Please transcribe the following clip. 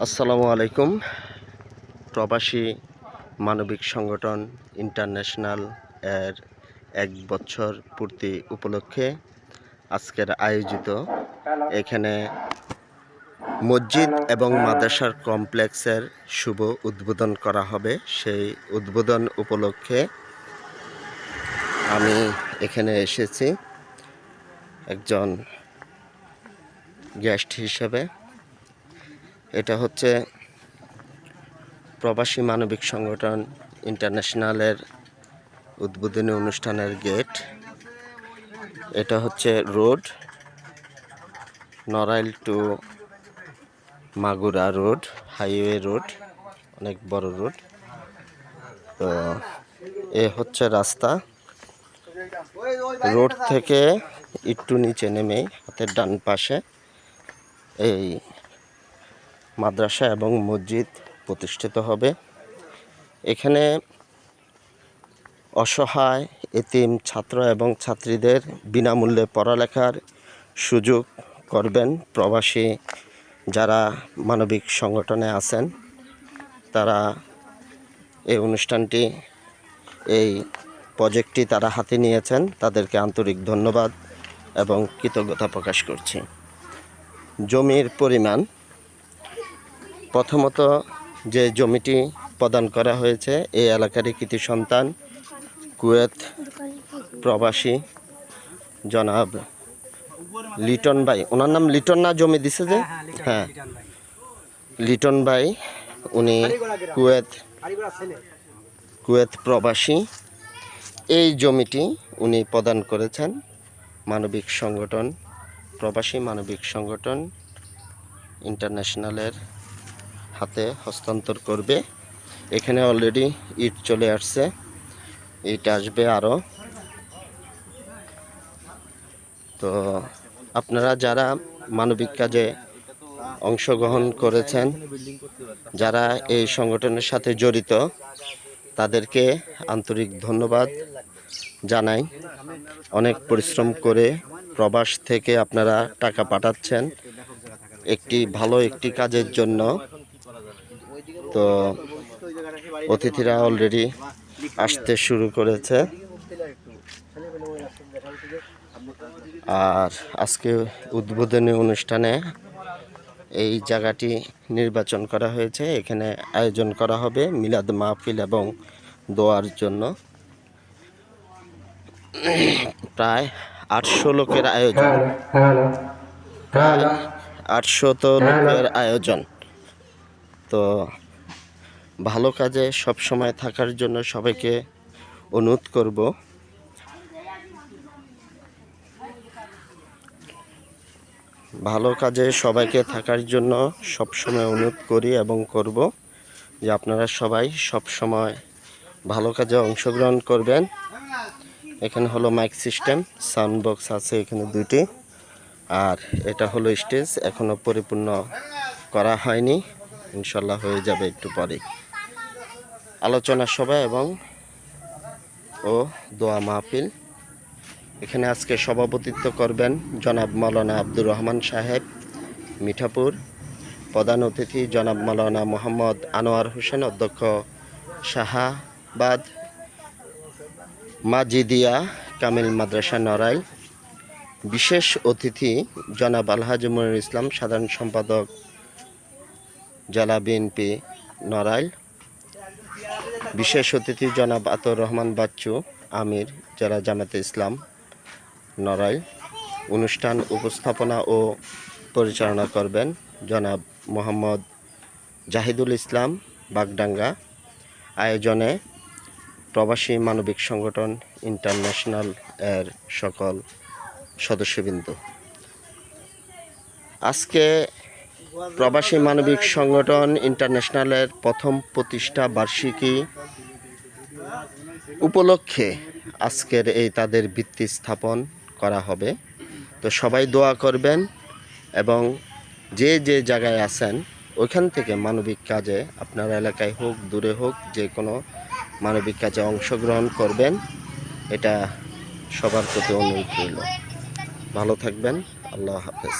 আসসালামু আলাইকুম। প্রবাসী মানবিক সংগঠন ইন্টারন্যাশনাল এর 1 বছর পূর্তি উপলক্ষে আজকের আয়োজিত এখানে মসজিদ এবং মাদ্রাসার কমপ্লেক্সের শুভ উদ্বোধন করা হবে। সেই উদ্বোধন উপলক্ষে আমি এখানে এসেছি একজন গেস্ট হিসেবে। এটা হচ্ছে প্রবাসী মানবিক সংগঠন ইন্টারন্যাশনালের উদ্বোধনী অনুষ্ঠানের গেট। এটা হচ্ছে road, Narail to Magura road, highway road, অনেক বড় রোড। তো এ হচ্ছে রাস্তা। রোড থেকে একটু নিচে নেমে হাতের ডান পাশে এই মাদ্রাসা এবং মসজিদ প্রতিষ্ঠিত হবে। এখানে অসহায় এতিম ছাত্র এবং ছাত্রীদের বিনামূল্যে পড়ালেখার সুযোগ করবেন প্রবাসী যারা মানবিক সংগঠনে আছেন। তারা এই অনুষ্ঠানটি, এই প্রজেক্টটি তারা হাতে নিয়েছেন। তাদেরকে আন্তরিক ধন্যবাদ এবং কৃতজ্ঞতা প্রকাশ করছি। জমির পরিমাণ, প্রথমত যে জমিটি প্রদান করা হয়েছে এই এলাকারই কৃতি সন্তান কুয়েত প্রবাসী জনাব লিটন ভাই, ওনার নাম লিটন না, জমি দিছে যে, হ্যাঁ লিটন ভাই, উনি কুয়েত প্রবাসী। এই জমিটি উনি প্রদান করেছেন মানবিক সংগঠন, প্রবাসী মানবিক সংগঠন ইন্টারন্যাশনালের হাতে হস্তান্তর করবে। এখানে অলরেডি ইট চলে আসছে, ইট আসবে আরও। তো আপনারা যারা মানবিক কাজে অংশগ্রহণ করেছেন, যারা এই সংগঠনের সাথে জড়িত, তাদেরকে আন্তরিক ধন্যবাদ জানাই। অনেক পরিশ্রম করে প্রবাস থেকে আপনারা টাকা পাঠাচ্ছেন একটি কাজের জন্য। তো অতিথিরা অলরেডি আসতে শুরু করেছে। আর আজকে উদ্বোধনী অনুষ্ঠানে এই জায়গাটি নির্বাচন করা হয়েছে। এখানে আয়োজন করা হবে মিলাদ মাহফিল এবং দোয়ার জন্য। প্রায় 800 লোকের আয়োজন, প্রায় 800 লোকের আয়োজন। তো ভালো কাজে সব সময় থাকার জন্য সবাইকে অনুরোধ করব। ভালো কাজে সবাইকে থাকার জন্য সবসময় অনুরোধ করি এবং করব যে আপনারা সবাই সব সময় ভালো কাজে অংশগ্রহণ করবেন। এখানে হলো মাইক সিস্টেম, সাউন্ড বক্স আছে এখানে 2টি, আর এটা হলো স্টেজ, এখনো পরিপূর্ণ করা হয়নি, ইনশাল্লাহ হয়ে যাবে একটু পরে। আলোচনা সভা এবং দোয়া মাহফিল। এখানে আজকে সভাপতিত্ব করবেন জনাব মাওলানা আব্দুর রহমান সাহেব মিঠাপুর। প্রধান অতিথি জনাব মাওলানা মোহাম্মদ আনোয়ার হোসেন, অধ্যক্ষ শাহাবাদ মাজিদিয়া কামিল মাদ্রাসা নড়াইল। বিশেষ অতিথি জনাব আলহাজি মনিরুল ইসলাম, সাধারণ সম্পাদক জেলা বিএনপি নড়াইল। বিশেষ অতিথি জনাব আতর রহমান বাচ্চু, আমির জেলা জামাতে ইসলাম নড়াইল। অনুষ্ঠান উপস্থাপনা ও পরিচালনা করবেন জনাব মোহাম্মদ জাহিদুল ইসলাম বাগডাঙ্গা। আয়োজনে প্রবাসী মানবিক সংগঠন ইন্টারন্যাশনাল এর সকল সদস্যবৃন্দ। আজকে প্রবাসী মানবিক সংগঠন ইন্টারন্যাশনালের প্রথম প্রতিষ্ঠা বার্ষিকী উপলক্ষে আজকের এই তাদের ভিত্তি স্থাপন করা হবে। তো সবাই দোয়া করবেন এবং যে যে জায়গায় আছেন ওইখান থেকে মানবিক কাজে, আপনার এলাকায় হোক দূরে হোক, যে কোনো মানবিক কাজে অংশগ্রহণ করবেন, এটা সবার প্রতি অনুরোধ রইল। ভালো থাকবেন, আল্লাহ হাফেজ।